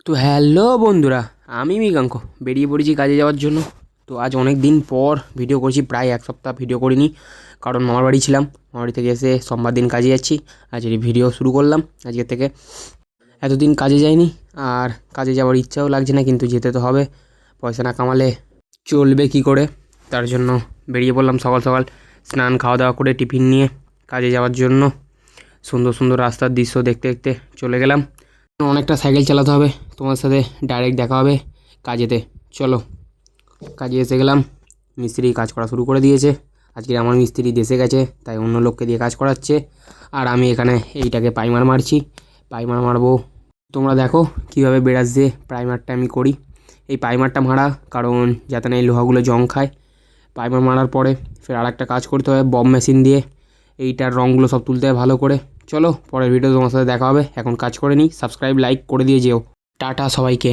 তো হ্যালো বন্ধুরা, আমি মৃগাঙ্ক বেরিয়ে পড়েছি কাজে যাওয়ার জন্য। তো আজ অনেক দিন পর ভিডিও করছি, প্রায় এক সপ্তাহ ভিডিও করিনি, কারণ মামার বাড়ি ছিলাম। মামার বাড়ি থেকে এসে সোমবার দিন কাজে যাচ্ছি। আজ এই ভিডিও শুরু করলাম আজকের থেকে। এতদিন কাজে যাইনি, আর কাজে যাওয়ার ইচ্ছাও লাগছে না, কিন্তু যেতে তো হবে, পয়সা না কামালে চলবে কি করে। তার জন্য বেরিয়ে পড়লাম সকাল সকাল, স্নান খাওয়া দাওয়া করে টিফিন নিয়ে কাজে যাওয়ার জন্য। সুন্দর সুন্দর রাস্তার দৃশ্য দেখতে দেখতে চলে গেলাম। অনেকটা সাইকেল চালাতে হবে, তোমার সাথে ডাইরেক্ট দেখা হবে কাজেতে। চলো, কাজে এসে গেলাম। মিস্ত্রি কাজ করা শুরু করে দিয়েছে। আজকে আমার মিস্ত্রি দেশে গেছে, তাই অন্য লোককে দিয়ে কাজ করাচ্ছে। আর আমি এখানে এইটাকে প্রাইমার মারছি, প্রাইমার মারবো। তোমরা দেখো কীভাবে ব্রাশ দিয়ে প্রাইমারটা আমি করি। এই প্রাইমারটা মারা কারণ যাতে না এই লোহাগুলো জং খায়। প্রাইমার মারার পরে ফের আর একটা কাজ করতে হবে, বব মেশিন দিয়ে এইটার রঙগুলো সব তুলতে হবে ভালো করে। চলো, পরের ভিডিও তোমার সাথে দেখা হবে। এখন কাজ করে নিই, সাবস্ক্রাইব লাইক করে দিয়ে যেও। টাটা সবাইকে।